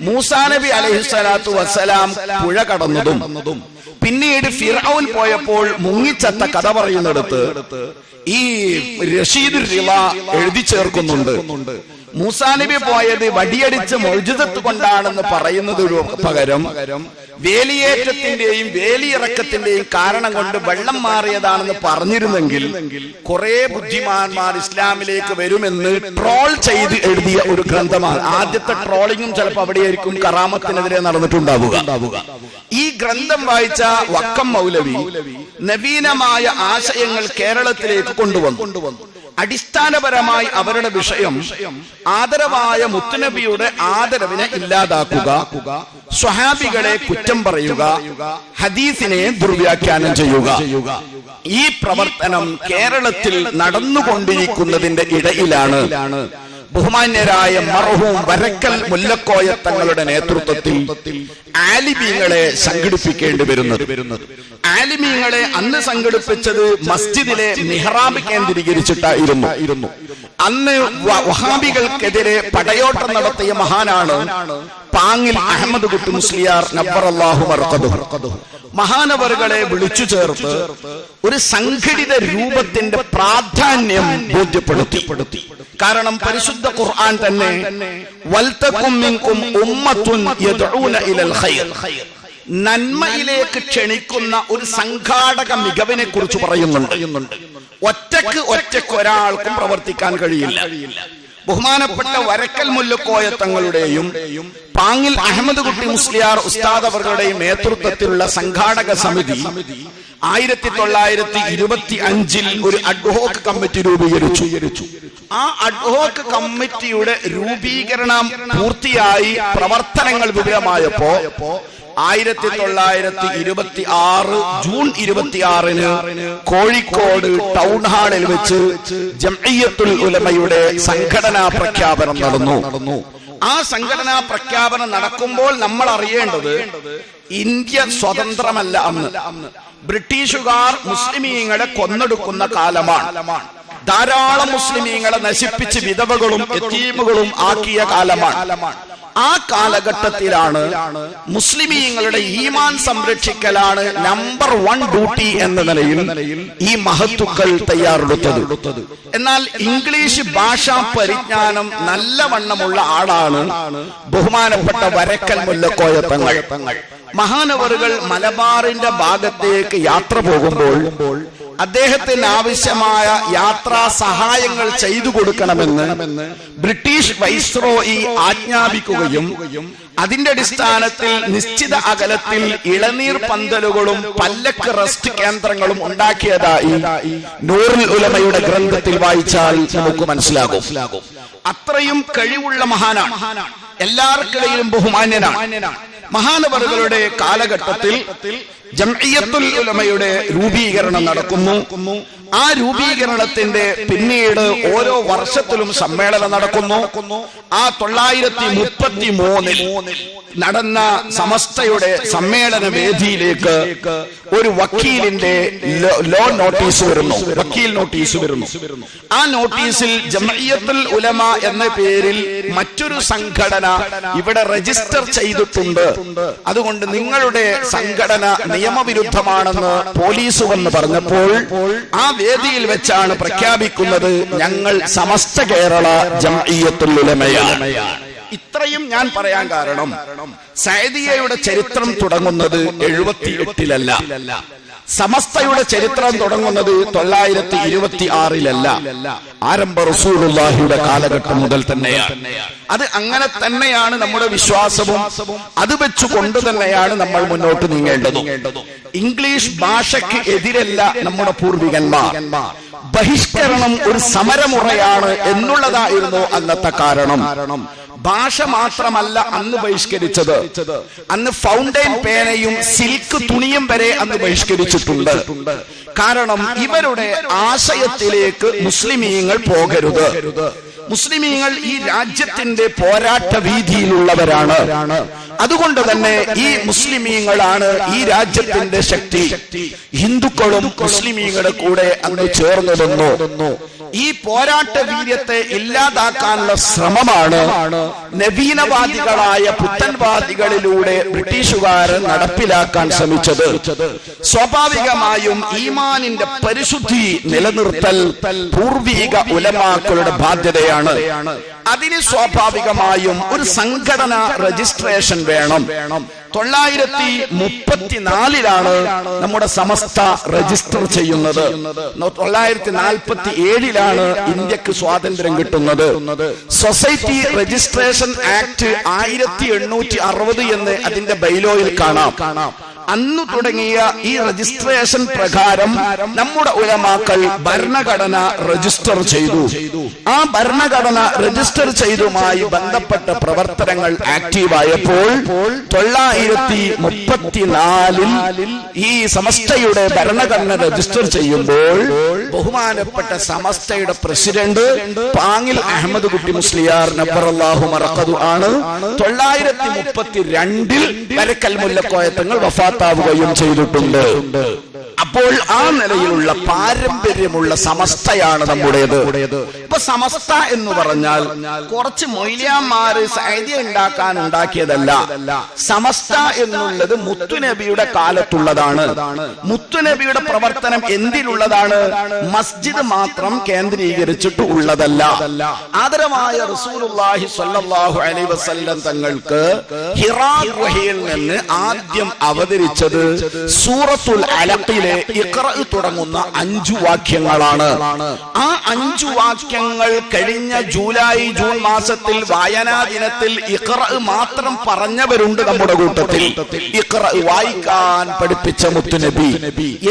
മൂസാ നബി അലൈഹിസ്സലാത്തു വസ്സലാം പുഴ കടന്നതും പിന്നീട് ഫിർഔൻ പോയപ്പോൾ മുങ്ങിച്ചത്ത കഥ പറയുന്നിടത്ത് ഈ റഷീദ് റിള എഴുതി ചേർക്കുന്നുണ്ട്. മൂസാ നബി പോയത് വടിയടിച്ച് മൊഴുജിദത്ത് കൊണ്ടാണെന്ന് പറയുന്നതിനു പകരം വേലിയേറ്റത്തിന്റെയും വേലിയിറക്കത്തിന്റെയും കാരണം കൊണ്ട് വെള്ളം മാറിയതാണെന്ന് പറഞ്ഞിരുന്നെങ്കിൽ കുറെ ബുദ്ധിമാന്മാർ ഇസ്ലാമിലേക്ക് വരുമെന്ന് ട്രോൾ ചെയ്ത് എഴുതിയ ഒരു ഗ്രന്ഥമാണ്. ആദ്യത്തെ ട്രോളിങ്ങും ചിലപ്പോൾ അവിടെയായിരിക്കും കറാമത്തിനെതിരെ നടന്നിട്ടുണ്ടാവുക. ഈ ഗ്രന്ഥം വായിച്ച വക്കം മൗലവി നവീനമായ ആശയങ്ങൾ കേരളത്തിലേക്ക് കൊണ്ടുവന്നു. അടിസ്ഥാനപരമായി അവരുടെ വിഷയം ആദരവായ മുത്തുനബിയുടെ ആദരവിനെ ഇല്ലാതാക്കുക, സ്വഹാബികളെ കുറ്റം പറയുക, ഹദീസിനെ ദുർവ്യാഖ്യാനം ചെയ്യുക. ഈ പ്രവർത്തനം കേരളത്തിൽ നടന്നുകൊണ്ടിരിക്കുന്നതിന്റെ ഇടയിലാണ് ബഹുമാന്യരായ മർഹൂം വരക്കൽ മുല്ലക്കോയ തങ്ങളുടെ നേതൃത്വത്തിൽ ആലിമീങ്ങളെ സംഘടിപ്പിക്കേണ്ടി വരുന്നത്. ആലിമീങ്ങളെ അന്ന് സംഘടിപ്പിച്ചത് മസ്ജിദിലെ മിഹ്റാബ് കേന്ദ്രീകരിച്ചിട്ടായിരുന്നു. അന്ന് വഹാബികൾക്കെതിരെ പടയോട്ടം നടത്തിയ മഹാനാണ് പാങ്ങിൽ അഹമ്മദ് കുട്ടി മുസ്ലിയാർ നബ്ബറല്ലാഹു മർഖദുഹു. മഹാനവറുകളെ വിളിച്ചു ചേർത്ത് ഒരു സംഘടിത രൂപത്തിന്റെ പ്രാധാന്യം ബോധ്യപ്പെടുത്തി. കാരണം പരിശുദ്ധ ഖുർആൻ തന്നെ വൽതകും മിൻകും ഉമ്മത്തുൻ യദ്ഊന ഇലൽ ഖൈർ, നന്മയിലേക്ക് ക്ഷണിക്കുന്ന ഒരു സംഘാടക മികവിനെ കുറിച്ച് പറയുന്നുണ്ട്. ഒറ്റക്ക് ഒരാൾക്കും പ്രവർത്തിക്കാൻ കഴിയില്ല. ബഹുമാനപ്പെട്ട വരക്കൽ മുല്ലക്കോയ തങ്ങളുടെയും പാങ്ങിൽ അഹമ്മദ് കുട്ടി മുസ്ലിയാർ ഉസ്താദ് അവരുടെയും നേതൃത്വത്തിലുള്ള സംഘാടക സമിതി 1925 ഒരു അഡ്ഹോക്ക് കമ്മിറ്റി രൂപീകരിച്ചു. ആ അഡ്ഹോക്ക് കമ്മിറ്റിയുടെ രൂപീകരണം പൂർത്തിയായി പ്രവർത്തനങ്ങൾ വിപുലമായപ്പോ 1926 ജൂൺ 26 കോഴിക്കോട് ടൗൺ ഹാളിൽ വെച്ച് ജംഇയ്യത്തുൽ ഉലമയുടെ സംഘടനാ പ്രഖ്യാപനം നടന്നു. ആ സംഘടനാ പ്രഖ്യാപനം നടക്കുമ്പോൾ നമ്മൾ അറിയേണ്ടത് ഇന്ത്യ സ്വതന്ത്രമല്ല. അന്ന് ബ്രിട്ടീഷുകാർ മുസ്ലിമീങ്ങളെ കൊന്നൊടുക്കുന്ന കാലമാണ്. ധാരാളം മുസ്ലിമീങ്ങളെ നശിപ്പിച്ച് വിധവകളും യതീമുകളും ആക്കിയ കാലമാണ്. ആ കാലഘട്ടത്തിലാണ് മുസ്ലിമീങ്ങളുടെ ഈമാൻ സംരക്ഷിക്കലാണ് നമ്പർ 1 ഡ്യൂട്ടി എന്ന നിലയിൽ ഈ മഹത്തുക്കൾ തയ്യാറെടുത്തത്. എന്നാൽ ഇംഗ്ലീഷ് ഭാഷാ പരിജ്ഞാനം നല്ലവണ്ണമുള്ള ആളാണ് ബഹുമാനപ്പെട്ട വരക്കൽ മുല്ലക്കോയ തങ്ങൾ. മഹാനവറുകൾ മലബാറിന്റെ ഭാഗത്തേക്ക് യാത്ര പോകുമ്പോൾ അദ്ദേഹത്തിന് ആവശ്യമായ യാത്രാ സഹായങ്ങൾ ചെയ്തു കൊടുക്കണമെന്ന് ബ്രിട്ടീഷ് വൈസ്രോയി ആജ്ഞാപിക്കുകയും അതിന്റെ അടിസ്ഥാനത്തിൽ നിശ്ചിത അകലത്തിൽ ഇളനീർ പന്തലുകളും പല്ലക്ക് റെസ്റ്റ് കേന്ദ്രങ്ങളും ഉണ്ടാക്കിയതായി നൂറുൽ ഉലമയുടെ ഗ്രന്ഥത്തിൽ വായിച്ചാൽ നമുക്ക് മനസ്സിലാകും. അത്രയും കഴിവുള്ള മഹാനാണ്, എല്ലാവർക്കിടയിലും ബഹുമാന്യനാണ്. മഹാനവറുകളുടെ കാലഘട്ടത്തിൽ ജംഇയ്യത്തുൽ ഉലമയുടെ രൂപീകരണം നടക്കുന്നു. ആ രൂപീകരണത്തിന്റെ പിന്നീട് ഓരോ വർഷത്തിലും സമ്മേളനം നടക്കുന്നു. ആ 933 നടന്ന സമസ്തയുടെ സമ്മേളന വേദിയിലേക്ക് ഒരു വക്കീലിന്റെ ലോ നോട്ടീസ് വരുന്നു, വക്കീൽ നോട്ടീസ് വരുന്നു. ആ നോട്ടീസിൽ ജംഇയ്യത്തുൽ ഉലമ എന്ന പേരിൽ മറ്റൊരു സംഘടന ഇവിടെ രജിസ്റ്റർ ചെയ്തിട്ടുണ്ട്, അതുകൊണ്ട് നിങ്ങളുടെ സംഘടന നിയമവിരുദ്ധമാണെന്ന് പോലീസ് വന്ന് പറഞ്ഞപ്പോൾ ആ വേദിയിൽ വെച്ചാണ് പ്രഖ്യാപിക്കുന്നത്, ഞങ്ങൾ സമസ്ത കേരള ജംഇയ്യത്തുൽ ഉലമയാണ്. ഇത്രയും ഞാൻ പറയാൻ കാരണം സഅദിയയുടെ ചരിത്രം തുടങ്ങുന്നത് 78-ലല്ല, സമസ്തയുടെ ചരിത്രം തുടങ്ങുന്നത് 926-ലല്ല, ആരംഭ റസൂലുള്ളാഹിയുടെ കാലഘട്ടം മുതൽ തന്നെയാണ്. അത് അങ്ങനെ തന്നെയാണ് നമ്മുടെ വിശ്വാസവും. അത് വെച്ചുകൊണ്ട് തന്നെയാണ് നമ്മൾ മുന്നോട്ട് നീങ്ങേണ്ടത്. ഇംഗ്ലീഷ് ഭാഷയ്ക്ക് എതിരല്ല നമ്മുടെ പൂർവികന്മാർ. ബഹിഷ്കരണം ഒരു സമരമുറയാണ് എന്നുള്ളതായിരുന്നു അന്നത്തെ കാരണം. ഭാഷ മാത്രമല്ല അന്ന് ബഹിഷ്കരിച്ചത്, അന്ന് ഫൗണ്ടൈൻ പേനയും സിൽക്ക് തുണിയും വരെ അന്ന് ബഹിഷ്കരിച്ചിട്ടുണ്ട്. കാരണം ഇവരുടെ ആശയത്തിലേക്ക് മുസ്ലിമീങ്ങൾ പോകരുത്. മുസ്ലിമീങ്ങൾ ഈ രാജ്യത്തിന്റെ പോരാട്ട വീതിയിലുള്ളവരാണ്. അതുകൊണ്ട് തന്നെ ഈ മുസ്ലിമീങ്ങളാണ് ഈ രാജ്യത്തിന്റെ ശക്തി. ഹിന്ദുക്കളും മുസ്ലിമീങ്ങളുടെ കൂടെ അന്ന് ചേർന്നു നിന്നു. ഈ പോരാട്ട വീര്യത്തെ ഇല്ലാതാക്കാനുള്ള ശ്രമമാണ് നവീനവാദികളായ പുത്തൻവാദികളിലൂടെ ബ്രിട്ടീഷുകാരൻ നടപ്പിലാക്കാൻ ശ്രമിച്ചത്. സ്വാഭാവികമായും ഈമാനിന്റെ പരിശുദ്ധി നിലനിർത്തൽ പൂർവിക ഉലമാക്കളുടെ ബാധ്യതയാണ്. അതിന് സ്വാഭാവികമായും ഒരു സംഘടന രജിസ്ട്രേഷൻ വേണം. 934-ലാണ് നമ്മുടെ സമസ്ത രജിസ്റ്റർ ചെയ്യുന്നത്. 947-ലാണ് ഇന്ത്യക്ക് സ്വാതന്ത്ര്യം കിട്ടുന്നത്. സൊസൈറ്റി രജിസ്ട്രേഷൻ ആക്ട് 1860 എന്ന് അതിന്റെ ബൈലോയിൽ കാണാം. അന്ന് തുടങ്ങിയ ഈ രജിസ്ട്രേഷൻ പ്രകാരം നമ്മുടെ ഉലമാക്കൾ ഭരണഘടന രജിസ്റ്റർ ചെയ്തു. ആ ഭരണഘടന രജിസ്റ്റർ ചെയ്തതുമായി ബന്ധപ്പെട്ട പ്രവർത്തനങ്ങൾ ആക്റ്റീവായപ്പോൾ 934-ൽ ഈ സമസ്തയുടെ ഭരണഘടന രജിസ്റ്റർ ചെയ്യുമ്പോൾ ബഹുമാനപ്പെട്ട സമസ്തയുടെ പ്രസിഡന്റ് പാങ്ങിൽ അഹമ്മദ് കുട്ടി മുസ്ലിയാർ നബ്ബറല്ലാഹു മർഖദു ആണ്. 932-ൽ വരക്കൽ മുല്ലക്കോയ തങ്ങൾ വഫാത്താവുകയും ചെയ്തിട്ടുണ്ട്. അപ്പോൾ ആ നിലയിലുള്ള പാരമ്പര്യമുള്ള സമസ്തയാണ് നമ്മുടേത്. ഇപ്പൊ സമസ്ത എന്ന് പറഞ്ഞാൽ കുറച്ച് മൊയ്ലിയാന്മാര് സഅദിയ ഉണ്ടാക്കാൻ ഉണ്ടാക്കിയതല്ല. സമസ്ത എന്നുള്ളത് മുത്തുനബിയുടെ കാലത്തുള്ളതാണ്. മുത്തുനബിയുടെ പ്രവർത്തനം എന്തിലുള്ളതാണ്? മസ്ജിദ് മാത്രം കേന്ദ്രീകരിച്ചിട്ട് ഉള്ളതല്ല. ആദരമായ റസൂലുള്ളാഹി സ്വല്ലല്ലാഹു അലൈഹി വസല്ലം തങ്ങൾക്ക് ഹിറാ ഗുഹയിൽ നിന്ന് ആദ്യം അവതരിച്ചത് സൂറത്തുൽ അലഖിലെ ഇഖ്റ തുടങ്ങുന്ന 5 വാക്യങ്ങളാണ്. ആ 5 വാക്യങ്ങൾ കഴിഞ്ഞ ജൂലൈ ജൂൺ മാസത്തിൽ വായനാ ദിനത്തിൽ ഇഖ്റ മാത്രം പറഞ്ഞവരുണ്ട് നമ്മുടെ കൂട്ടത്തിൽ. ഇഖ്റ വായിക്കാൻ പഠിപ്പിച്ച മുത്തുനബി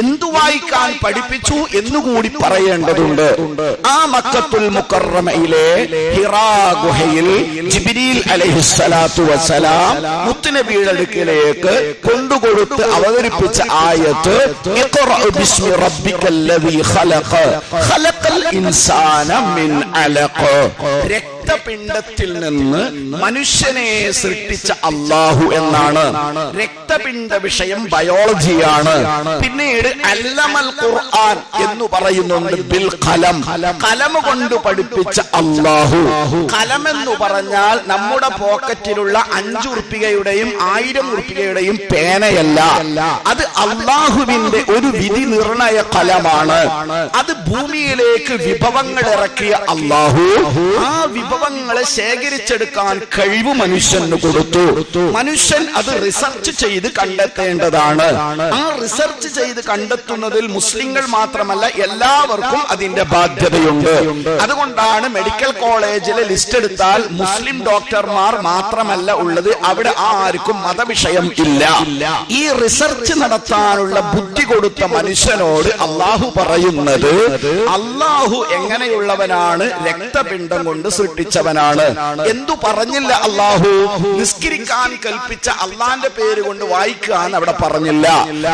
എന്തു വായിക്കാൻ പഠിപ്പിച്ചു എന്നുകൂടി പറയേണ്ടതുണ്ട്. ആ മക്കത്തുൽ മുക്കറമയിലെ ഹിറാ ഗുഹയിൽ ജിബ്രീൽ അലൈഹിസ്സലാത്തു വസ്സലാം മുത്തുനബിയുടെ അടുക്കലേക്ക് കൊണ്ടുകൊടുത്ത് അവതരിപ്പിച്ച ആയത്ത് ഇഖ്റ ബിസ്മി റബ്ബിക്കല്ലദീ ഖലഖ ഖലഖൽ ഇൻസാന മിൻ അലഖ. രക്തപിണ്ഡത്തിൽ നിന്ന് മനുഷ്യനെ സൃഷ്ടിച്ച അല്ലാഹു എന്നാണ്. രക്തപിണ്ഡ വിഷയം ബയോളജിയാണ്. പിന്നീട് അല്ലമൽ ഖുർആൻ എന്ന് പറയുന്നുണ്ട് ബിൽ ഖലം, കലം കൊണ്ട് പഠിപ്പിച്ച അല്ലാഹു. കലം എന്ന് പറഞ്ഞാൽ നമ്മുടെ പോക്കറ്റിലുള്ള 5 ഉറുപ്പികയുടെയും 1000 ഉറുപ്പികയുടെയും പേനയല്ല. അത് അല്ലാഹുവിന്റെ ഒരു ഒരു വിധി നിർണയ കലമാണ്. അത് ഭൂമിയിലേക്ക് വിഭവങ്ങൾ ഇറക്കിയ അല്ലാഹു ആ വിഭവങ്ങളെ ശേഖരിച്ചെടുക്കാൻ കഴിവ് മനുഷ്യന് കൊടുത്തു. മനുഷ്യൻ അത് റിസർച്ച് ചെയ്ത് കണ്ടെത്തേണ്ടതാണ്. ആ റിസർച്ച് ചെയ്ത് കണ്ടെത്തുന്നതിൽ മുസ്ലിങ്ങൾ മാത്രമല്ല എല്ലാവർക്കും അതിന്റെ ബാധ്യതയുണ്ട്. അതുകൊണ്ടാണ് മെഡിക്കൽ കോളേജിലെ ലിസ്റ്റ് എടുത്താൽ മുസ്ലിം ഡോക്ടർമാർ മാത്രമല്ല ഉള്ളത്, അവിടെ ആർക്കും മതവിഷയം ഇല്ല. ഈ റിസർച്ച് നടത്താനുള്ള ബുദ്ധി കൊടുത്ത മനുഷ്യനോട് അള്ളാഹു പറയുന്നത്, അള്ളാഹു എങ്ങനെയുള്ളവനാണ്? രക്തപിണ്ഡം കൊണ്ട് സൃഷ്ടിച്ചവനാണ്. എന്തു പറഞ്ഞില്ല അള്ളാഹു? നിസ്കരിക്കാൻ കൽപ്പിച്ച അള്ളാന്റെ പേര് കൊണ്ട് വായിക്കാൻ അവിടെ പറഞ്ഞില്ല.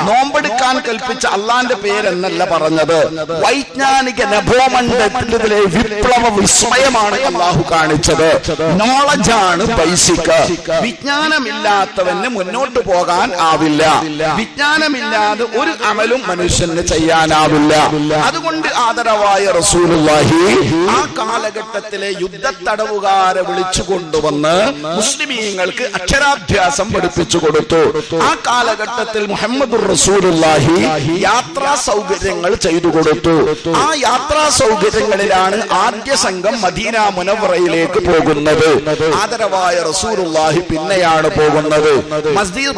നോമ്പെടുക്കാൻ കൽപ്പിച്ച അള്ളാന്റെ പേരെന്നല്ല പറഞ്ഞത്. വൈജ്ഞാനിക നഭോമണ്ഡലത്തിലെ വിപ്ലവ വിസ്മയമാണ് അള്ളാഹു കാണിച്ചത്. നോളജാണ് ബേസിക്. വിജ്ഞാനമില്ലാത്തവന് മുന്നോട്ട് പോകാൻ ആവില്ല. വിജ്ഞാനമില്ലാതെ ഒരു അമലും മനുഷ്യന് ചെയ്യാനാവില്ല. അതുകൊണ്ട് ആദരവായ റസൂലുള്ളാഹി ആ കാലഘട്ടത്തിലെ യുദ്ധത്തടവുകാരെ വിളിച്ചു കൊണ്ടുവന്ന് മുസ്ലിമീങ്ങൾക്ക് അക്ഷരാഭ്യാസം പഠിപ്പിച്ചു കൊടുത്തു. ആ കാലഘട്ടത്തിൽ മുഹമ്മദുർ റസൂലുള്ളാഹി യാത്രാ സൗകര്യങ്ങൾ ചെയ്തു കൊടുത്തു. ആ യാത്രാ സൗകര്യങ്ങളിലാണ് ആദ്യ സംഘം മദീന മുനവ്വറയിലേക്ക് പോകുന്നത്. ആദരവായ റസൂലുള്ളാഹി പിന്നെയാണ് പോകുന്നത്.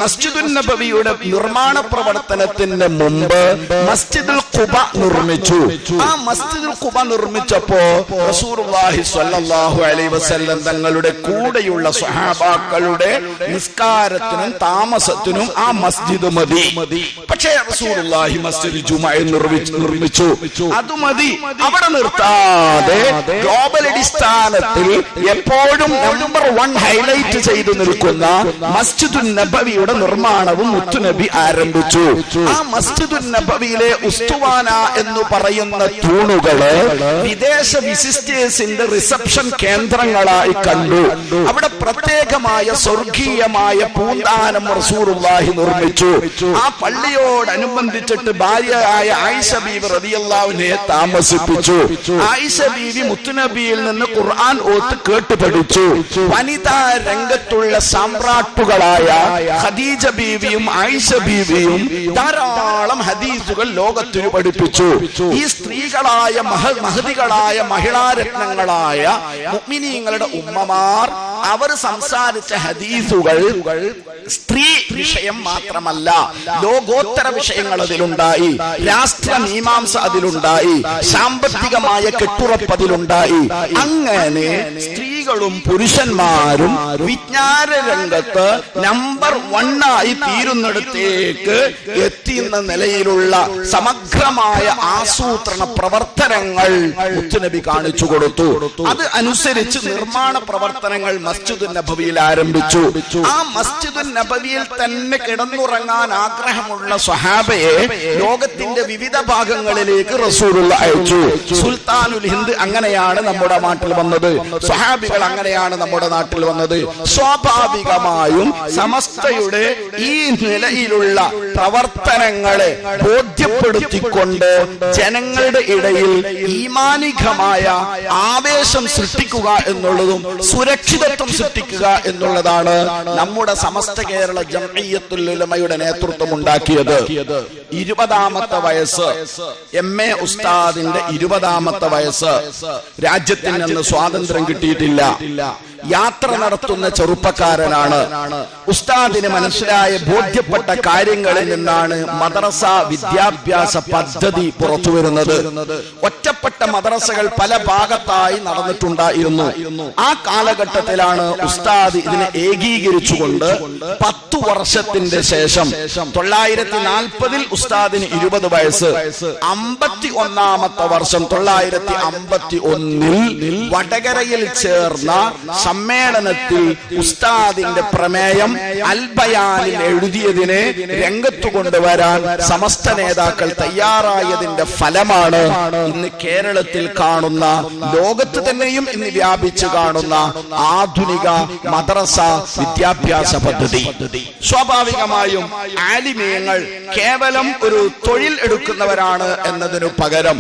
മസ്ജിദുൻ നബവിയുടെ നിർമ്മാണ പ്രവർത്തനത്തിന് മുമ്പ് മസ്ജിദുൽ ഖുബ നിർമ്മിച്ചു. ആ മസ്ജിദുൽ ഖുബ നിർമ്മിച്ചപ്പോ റസൂലുള്ളാഹി സ്വല്ലല്ലാഹു അലൈഹി വസല്ലം തങ്ങളുടെ കൂടെയുള്ള സ്വഹാബാക്കളുടെ നിസ്കാരത്തിനും താമസത്തിനും ആ മസ്ജിദ് മതി. പക്ഷേ റസൂലുള്ളാഹി മസ്ജിദ് ജുമുഅ നിർമ്മിച്ചു. അത് മതി. അവിടെ നിർത്താതെ ഗ്ലോബൽ അടിസ്ഥാനത്തിൽ എപ്പോഴും നമ്പർ 1 ഹൈലൈറ്റ് ചെയ്തു നിൽക്കുന്ന മസ്ജിദുൻ നബവിയുടെ നിർമ്മാണവും മുത്തുനബി ആരംഭിച്ചു. ആ മസ്ജിദുൻ നബവിയിലെ ഉസ്തുവാന എന്ന് പറയുന്ന തൂണുകള് വിദേശ വിസിറ്റേഴ്സിന്റെ റിസപ്ഷൻ കേന്ദ്രങ്ങളായി കണ്ടു. അവിടെ പ്രത്യേകമായ സ്വർഗീയമായ പൂന്താനം റസൂലുള്ളാഹി നിർമ്മിച്ചു. ആ പള്ളിയോടനുബന്ധിച്ചിട്ട് ഭാര്യയായ ആയിഷ ബീവി റളിയല്ലാഹു അൻഹയെ താമസിപ്പിച്ചു. ആയിഷ ബീവി മുത്തുനബിയിൽ നിന്ന് ഖുർആൻ ഓത്ത് കേട്ട് പഠിച്ചു. വനിതാ രംഗത്തുള്ള സാമ്രാട്ടുകളായ ഖദീജ ബീവിയും ആയിഷ ബീവിയും ധാരാളം ഹദീസുകൾ ലോകത്തിന് പഠിപ്പിച്ചു. ഈ സ്ത്രീകളായ മഹദികളായ മഹിളാരത്നങ്ങളായ മുഅ്മിനീങ്ങളുടെ ഉമ്മമാർ അവർ സംസാരിച്ച ഹദീസുകൾ സ്ത്രീ വിഷയം മാത്രമല്ല, ലോകോത്തര വിഷയങ്ങൾ അതിലുണ്ടായി, രാഷ്ട്ര മീമാംസ അതിലുണ്ടായി, സാമ്പത്തികമായ കെട്ടുറപ്പ് അതിലുണ്ടായി. അങ്ങനെ സ്ത്രീകളും പുരുഷന്മാരും വിജ്ഞാന രംഗത്ത് നമ്പർ 1 ആയി തീരുന്നിടത്തേക്ക് എത്തിയുന്ന നിലയിലുള്ള സമഗ്രമായ ആസൂത്രണ പ്രവർത്തനങ്ങൾ മുത്തുനബി കാണിച്ചു കൊടുത്തു. അത് അനുസരിച്ച് നിർമ്മാണ പ്രവർത്തനങ്ങൾ മസ്ജിദുൻ നബവിയിൽ ആരംഭിച്ചു. ആ മസ്ജിദുൻ നബവിയിൽ തന്നെ കിടന്നുറങ്ങാൻ ആഗ്രഹമുള്ള സ്വഹാബയെ ലോകത്തിന്റെ വിവിധ ഭാഗങ്ങളിലേക്ക് റസൂലുള്ള അയച്ചു. സുൽത്താനുൽ ഹിന്ദ് അങ്ങനെയാണ് നമ്മുടെ നാട്ടിൽ വന്നത്. സ്വഹാബികൾ അങ്ങനെയാണ് നമ്മുടെ നാട്ടിൽ വന്നത്. സ്വാഭാവികമായും സമസ്തയുടെ ഈ നിലയിലുള്ള പ്രവർത്തനങ്ങളെ ബോധ്യപ്പെടുത്തിക്കൊണ്ട് ജനങ്ങളുടെ ഇടയിൽ ഈമാനികമായ ആവേശം സൃഷ്ടിക്കുക എന്നുള്ളതും സുരക്ഷിതത്വം സൃഷ്ടിക്കുക എന്നുള്ളതാണ് നമ്മുടെ സമസ്ത കേരള ജംഇയ്യത്തുൽ ഉലമയുടെ നേതൃത്വം ഉണ്ടാക്കിയത്. 20ാമത്തെ വയസ്സ് MA ഉസ്താദിന്റെ 20ാമത്തെ വയസ്സ്. രാജ്യത്തിന് അന്ന് സ്വാതന്ത്ര്യം കിട്ടിയിട്ടില്ല. യാത്ര നടത്തുന്ന ചെറുപ്പക്കാരനാണ്. ഉസ്താദിന് മനസ്സിലായ ബോധ്യപ്പെട്ട കാര്യങ്ങളിൽ നിന്നാണ് മദ്രസ വിദ്യാഭ്യാസ പദ്ധതി പുറത്തു വരുന്നത്. ഒറ്റപ്പെട്ട മദ്രസകൾ പല ഭാഗത്തായി നടന്നിട്ടുണ്ടായിരുന്നു. ആ കാലഘട്ടത്തിലാണ് ഉസ്താദ് ഇതിനെ ഏകീകരിച്ചുകൊണ്ട് 10 വർഷത്തിന്റെ ശേഷം 940 ഉസ്താദിന് 20 വയസ്സ്, 51ാമത്തെ വർഷം 951 വടകരയിൽ ചേർന്ന സമ്മേളനത്തിൽ ഉസ്താദിന്റെ പ്രമേയം അൽബയാനിൽ എഴുതിയതിനെ രംഗത്തു കൊണ്ടുവരാൻ സമസ്ത നേതാക്കൾ തയ്യാറായതിന്റെ ഫലമാണ് ഇന്ന് കേരളത്തിൽ കാണുന്ന, ലോകത്ത് തന്നെയും ഇന്ന് വ്യാപിച്ചു കാണുന്ന ആധുനിക മദ്രസ വിദ്യാഭ്യാസ പദ്ധതി. സ്വാഭാവികമായും ആലിമീങ്ങൾ കേവലം ഒരു തൊഴിൽ എടുക്കുന്നവരാണ് എന്നതിനു പകരം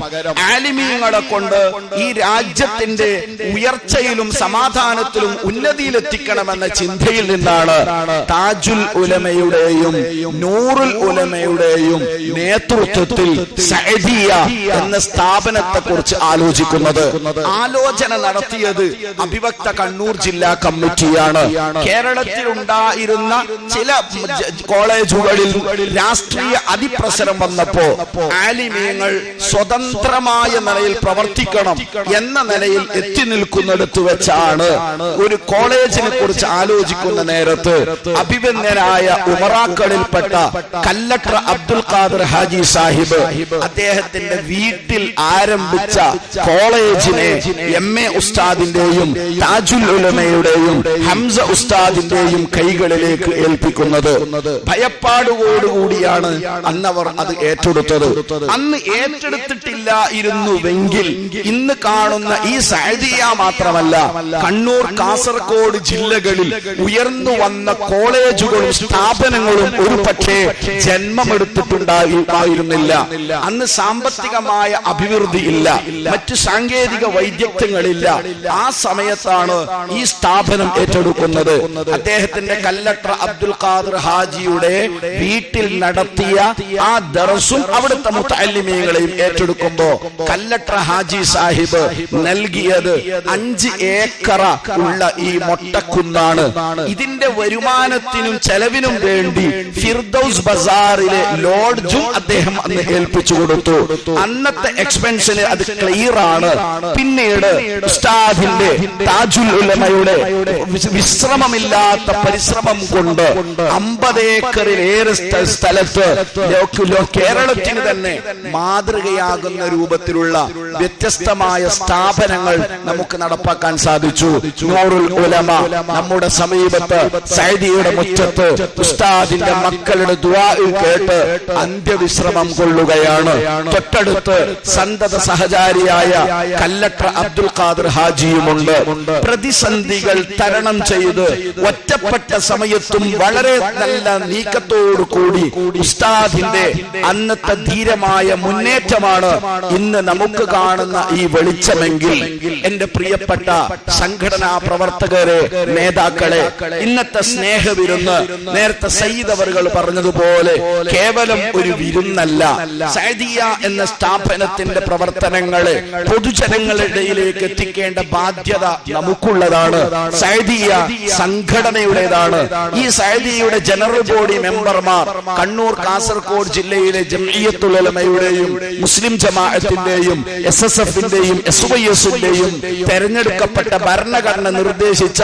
ആലിമീങ്ങളെ കൊണ്ട് ഈ രാജ്യത്തിന്റെ ഉയർച്ചയിലും സമാധാനത്തിലും പ്രസ്ഥാനത്തിലും ഉന്നതിയിലെത്തിക്കണമെന്ന ചിന്തയിൽ നിന്നാണ് താജുൽ ഉലമയുടെയും നൂറുൽ ഉലമയുടെയും നേതൃത്വത്തിൽ സഅദിയ എന്ന സ്ഥാപനത്തെ കുറിച്ച് ആലോചിക്കുന്നത്. ആലോചന നടത്തിയത് അഭിവക്ത കണ്ണൂർ ജില്ലാ കമ്മിറ്റിയാണ്. കേരളത്തിൽ ഉണ്ടായിരുന്ന ചില കോളേജുകളിൽ രാഷ്ട്രീയ അതിപ്രസരം വന്നപ്പോ ആലിമീങ്ങൾ സ്വതന്ത്രമായ നിലയിൽ പ്രവർത്തിക്കണം എന്ന നിലയിൽ എത്തി നിൽക്കുന്നിടത്ത് വെച്ചാണ് ഒരു കോളേജിനെ കുറിച്ച് ആലോചിക്കുന്ന നേരത്ത് അഭിവന്ദനായ ഉമറാക്കളിൽപ്പെട്ട കല്ലട്ര അബ്ദുൽ ഖാദർ ഹാജി സാഹിബ് അദ്ദേഹത്തിന്റെ വീട്ടിൽ ആരംഭിച്ച കോളേജിനെ MA ഉസ്താദിന്റെയും താജുൽ ഉലമയുടെയും ഹംസ ഉസ്താദിന്റെയും കൈകളിലേക്ക് ഏൽപ്പിക്കുന്നത്. ഭയപ്പാടുകൂടിയാണ് അന്നവർ അത് ഏറ്റെടുത്തത്. അന്ന് ഏറ്റെടുത്തിട്ടില്ലായിരുന്നുവെങ്കിൽ ഇന്ന് കാണുന്ന ഈ സഅദിയ മാത്രമല്ല, കണ്ണൂർ കാസർഗോഡ് ജില്ലകളിൽ ഉയർന്നു വന്ന കോളേജുകളും സ്ഥാപനങ്ങളും ഒരു പക്ഷേ ജന്മമെടുത്തിട്ടുണ്ടായിരുന്നില്ല. അന്ന് സാമ്പത്തികമായ അഭിവൃദ്ധി ഇല്ല, മറ്റു സാങ്കേതിക വൈദഗ്ധ്യങ്ങളില്ല. ആ സമയത്താണ് ഈ സ്ഥാപനം ഏറ്റെടുക്കുന്നത്. അദ്ദേഹത്തിന്റെ കല്ലട്ര അബ്ദുൽ ഖാദർ ഹാജിയുടെ വീട്ടിൽ നടത്തിയ ആ ദർസും അവിടുത്തെ മുതഅല്ലിമീങ്ങളെയും ഏറ്റെടുക്കുമ്പോ കല്ലട്ര ഹാജി സാഹിബ് നൽകിയത് 5 ഏക്കർ ഉള്ള ഈ മൊട്ടക്കുന്നാണ്. ഇതിന്റെ വരുമാനത്തിനും ചെലവിനും വേണ്ടി ഫിർദൌസ് ബസാറിലെ ലോഡ്ജും അദ്ദേഹം അന്ന് ഏൽപ്പിച്ചു കൊടുത്തു. അന്നത്തെ എക്സ്പെൻഷന് അത് ക്ലിയർ ആണ്. പിന്നീട് ഉസ്താദിന്റെ താജുൽ ഉലമയുടെ വിശ്രമമില്ലാത്ത പരിശ്രമം കൊണ്ട് 50 ഏക്കറിലേറെ സ്ഥലത്ത് കേരളത്തിന് തന്നെ മാതൃകയാകുന്ന രൂപത്തിലുള്ള വ്യത്യസ്തമായ സ്ഥാപനങ്ങൾ നമുക്ക് നടപ്പാക്കാൻ സാധിച്ചു. നൂറുൽ ഉലമ നമ്മുടെ സമീപത്ത് സഅദിയുടെ മുറ്റത്ത് ഉസ്താദിന്റെ മക്കളുടെ ദുആ കേട്ട് അന്ത്യവിശ്രമം കൊള്ളുകയാണ്. തൊട്ടടുത്ത് സന്തത സഹചാരിയായ കല്ലട്ര അബ്ദുൽ ഖാദർ ഹാജിയുമുണ്ട്. പ്രതിസന്ധികൾ തരണം ചെയ്ത് ഒറ്റപ്പെട്ട സമയത്തും വളരെ നല്ല നീക്കത്തോടു കൂടി ഉസ്താദിന്റെ അന്നത്തെ ധീരമായ മുന്നേറ്റമാണ് ഇന്ന് നമുക്ക് കാണുന്ന ഈ വെളിച്ചമെങ്കിൽ, എന്റെ പ്രിയപ്പെട്ട സംഘടനാ പ്രവർത്തകരെ, നേതാക്കളെ, ഇന്നത്തെ സ്നേഹവിരുന്ന് നേരത്തെ സയ്യിദ് അവറുകൾ പറഞ്ഞതുപോലെ കേവലം ഒരു വിരുന്നല്ല. സഅദിയ എന്ന സ്ഥാപനത്തിന്റെ പ്രവർത്തനങ്ങളെ പൊതുജനങ്ങളിടയിലേക്ക് എത്തിക്കേണ്ട ബാധ്യത നമുക്കുള്ളതാണ്. സഅദിയ സംഘടനയുടേതാണ്. ഈ സഅദിയയുടെ ജനറൽ ബോഡി മെമ്പർമാർ കണ്ണൂർ കാസർഗോഡ് ജില്ലയിലെ ജംഇയ്യത്തുൽ ഉലമയുടെയും മുസ്ലിം ജമാഅത്തിന്റെയും SSFന്റെയും SYSന്റെയും തെരഞ്ഞെടുക്കപ്പെട്ട ഭരണഘടന നിർദ്ദേശിച്ച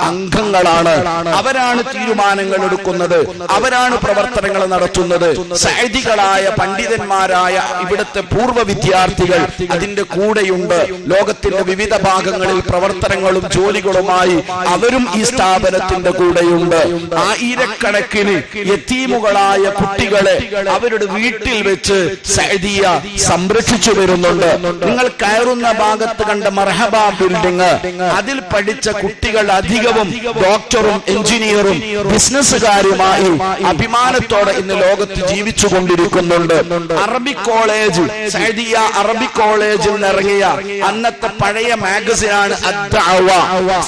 അംഗങ്ങളാണ്. അവരാണ് തീരുമാനങ്ങൾ എടുക്കുന്നത്, അവരാണ് പ്രവർത്തനങ്ങൾ നടത്തുന്നത്. സഅദികളായ പണ്ഡിതന്മാരായ ഇവിടുത്തെ പൂർവ്വ വിദ്യാർത്ഥികൾ അതിന്റെ കൂടെയുണ്ട്. ലോകത്തിന്റെ വിവിധ ഭാഗങ്ങളിൽ പ്രവർത്തനങ്ങളും ജോലികളുമായി അവരും ഈ സ്ഥാപനത്തിന്റെ കൂടെയുണ്ട്. ആയിരക്കണക്കിന് യതീമുകളായ കുട്ടികളെ അവരുടെ വീട്ടിൽ വെച്ച് സഅദിയ സംരക്ഷിച്ചു വരുന്നുണ്ട്. നിങ്ങൾ കയറുന്ന ഭാഗത്ത് കണ്ട മർഹബ ബിൽഡിംഗ്, അതിൽ പഠിച്ച കുട്ടികൾ അധികവും ഡോക്ടറും എഞ്ചിനീയറും ബിസിനസ്സുകാരുമായി അഭിമാനത്തോടെ ഇന്ന് ലോകത്ത് ജീവിച്ചു കൊണ്ടിരിക്കുന്നുണ്ട്. അറബിക് കോളേജ്, സഅദിയ അറബിക് കോളേജിൽ നിന്നിറങ്ങിയ അന്നത്തെ പഴയ മാഗസിനാണ് അദ്ദഅവ.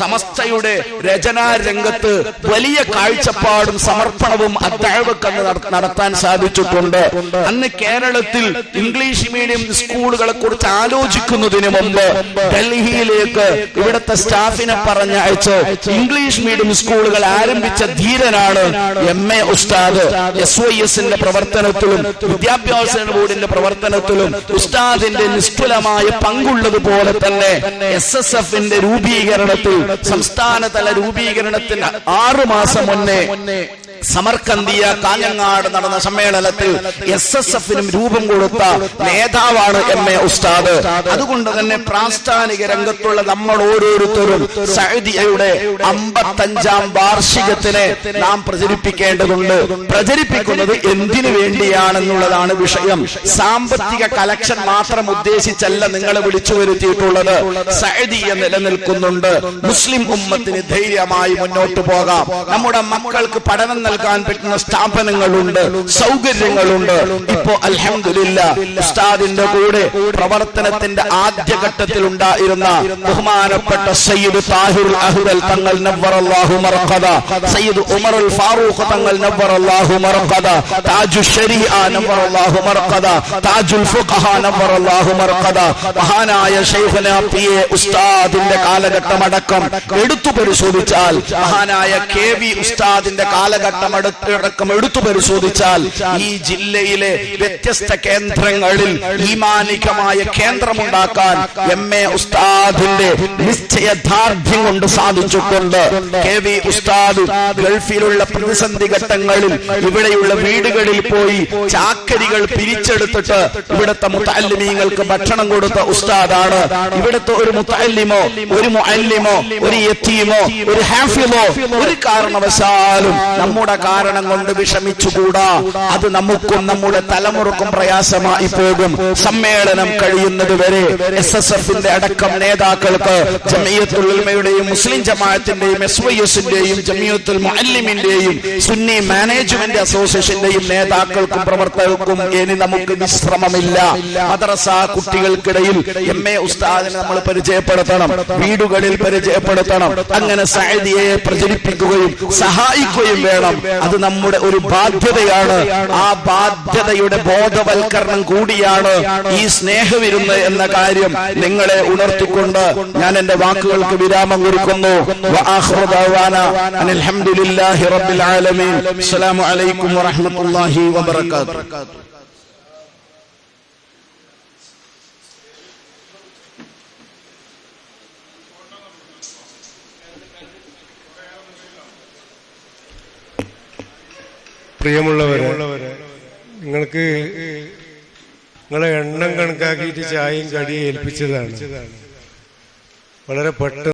സമസ്തയുടെ രചനാ രംഗത്ത് വലിയ കാഴ്ചപ്പാടും സമർപ്പണവും അദ്ദഅവക്ക് നടത്താൻ സാധിച്ചിട്ടുണ്ട്. അന്ന് കേരളത്തിൽ ഇംഗ്ലീഷ് മീഡിയം സ്കൂളുകളെ കുറിച്ച് ആലോചിക്കുന്നതിന് മുമ്പ് ഡൽഹിയിലേക്ക് ഇവിടുത്തെ സ്റ്റാഫിനെ പറഞ്ഞയച്ച് ഇംഗ്ലീഷ് മീഡിയം സ്കൂളുകൾ ആരംഭിച്ച ധീരനാണ് MA ഉസ്താദ്. SYSന്റെ പ്രവർത്തനത്തിലും വിദ്യാഭ്യാസ ബോർഡിന്റെ പ്രവർത്തനത്തിലും ഉസ്താദിന്റെ നിസ്തുലമായ പങ്കുള്ളതുപോലെ തന്നെ SSFന്റെ രൂപീകരണത്തിൽ, സംസ്ഥാനതല രൂപീകരണത്തിന് 6 മാസം മുന്നേ സമർക്കന്തിയ കാഞ്ഞങ്ങാട് നടന്ന സമ്മേളനത്തിൽ SSFനും രൂപം കൊടുത്ത നേതാവാണ് MA ഉസ്താദ്. അതുകൊണ്ട് തന്നെ പ്രാസ്ഥാനിക രംഗത്തുള്ള നമ്മൾ ഓരോരുത്തരും സഅദിയയുടെ 55ാം വാർഷികത്തിനെ നാം പ്രചരിപ്പിക്കേണ്ടതുണ്ട്. പ്രചരിപ്പിക്കുന്നത് എന്തിനു വേണ്ടിയാണെന്നുള്ളതാണ് വിഷയം. സാമ്പത്തിക കലക്ഷൻ മാത്രം ഉദ്ദേശിച്ചല്ല നിങ്ങളെ വിളിച്ചു വരുത്തിയിട്ടുള്ളത്. സഅദിയ നിലനിൽക്കുന്നുണ്ട്. മുസ്ലിം ഉമ്മത്തിന് ധൈര്യമായി മുന്നോട്ട് പോകാം. നമ്മുടെ മക്കൾക്ക് പഠനം നൽകാൻ പറ്റുന്ന സ്ഥാപനങ്ങളുണ്ട്, സൗകര്യങ്ങളുണ്ട്. ഇപ്പോ അൽഹംദുലില്ലാഹ് ഉസ്താദിന്റെ കൂടെ പ്രവർത്തനത്തിന്റെ ആദ്യഘട്ടത്തിൽ ഉണ്ടായിരുന്ന ബഹുമാനപ്പെട്ട സയ്യിദ് താഹിറുൽ അഹ്റൽ തങ്ങൾ നവ്വറല്ലാഹു മർഖദ, സയ്യിദ് ഉമറുൽ ഫാറൂഖ് തങ്ങൾ നവ്വറല്ലാഹു മർഖദ, താജുൽ ശരീഅ നവ്വറല്ലാഹു മർഖദ, താജുൽ ഫുഖഹ നവ്വറല്ലാഹു മർഖദ, മഹാനായ ശൈഖുനാ പി എ ഉസ്താദിന്റെ കാലഘട്ടം അടക്കം എടുത്തു പരിശോധിച്ചാൽ, മഹാനായ കെ വി ഉസ്താദിന്റെ കാലഘട്ടം അടക്കം എടുത്തു പരിശോധിച്ചാൽ ഈ ജില്ലയിലെ വ്യത്യസ്ത കേന്ദ്രങ്ങളിൽ ഈമാനികമായ കേന്ദ്രമുണ്ടാക്കാൻ എം എ ഉസ്താദിന്റെ നിശ്ചയദാർഢ്യം കൊണ്ട് സാധിച്ചിട്ടുണ്ട്. കെ വി ഉസ്താദ് ഗൾഫിലുള്ള പ്രതിസന്ധി ഘട്ടങ്ങളിൽ ഇവിടെയുള്ള വീടുകളിൽ പോയി ചാക്കരികൾ പിരിച്ചെടുത്തിട്ട് ഇവിടുത്തെ മുതഅല്ലിമീങ്ങൾക്ക് ഭക്ഷണം കൊടുത്ത ഉസ്താദാണ്. ഇവിടുത്തെ ഒരു മുതഅല്ലിമോ ഒരു മുഅല്ലിമോ ഒരു യതീമോ ഒരു ഹാഫിളോ ഒരു കാരണവശാലും നമ്മുടെ കാരണം കൊണ്ട് വിഷമിച്ചുകൂടാ. അത് നമുക്കും നമ്മുടെ തലമുറക്കും പ്രയാസമായി പോകും. സമ്മേളനം കഴിയുന്നത് വരെ SSF-ന്റെ അടക്കം നേതാക്കൾക്ക്, ജമിയത്തുൽ ഉലമയുടെയും മുസ്ലിം ജമാഅത്തിന്റെയും SYS-ന്റെയും ജമിയത്തുൽ മുഅല്ലിമിന്റെയും സുന്നി മാനേജ്മെന്റ് അസോസിയേഷന്റെയും നേതാക്കൾക്കും പ്രവർത്തകർക്കും ഇനി നമുക്ക് വിശ്രമമില്ല. മദ്രസ കുട്ടികൾക്കിടയിൽ എം എ ഉസ്താദിനെ നമ്മൾ പരിചയപ്പെടുത്തണം, വീടുകളിൽ പരിചയപ്പെടുത്തണം. അങ്ങനെ സഅദിയെ പ്രചരിപ്പിക്കുകയും സഹായിക്കുകയും വേണം. അത് നമ്മുടെ ഒരു ബാധ്യതയാണ്. ആ ബാധ്യതയുടെ ബോധവൽക്കരണം കൂടിയാണ് ഈ സ്നേഹവിരുന്ന് എന്ന കാര്യം നിങ്ങളെ ഉണർത്തിക്കൊണ്ട് ഞാൻ എന്റെ വാക്കുകൾക്ക് വിരാമം കുറിക്കുന്നു. വആഖിറു ദഅവാനാ അനിൽ ഹംദുലില്ലാഹി റബ്ബിൽ ആലമീൻ. അസ്സലാമു അലൈക്കും വറഹ്മത്തുള്ളാഹി വബറകാതുഹു. പ്രിയമുള്ളവരെ, നിങ്ങൾക്ക് നിങ്ങളെ എണ്ണം കണക്കാക്കിയിട്ട് ചായയും കടിയും ഏൽപ്പിച്ചതാണ്. വളരെ പെട്ടെന്ന്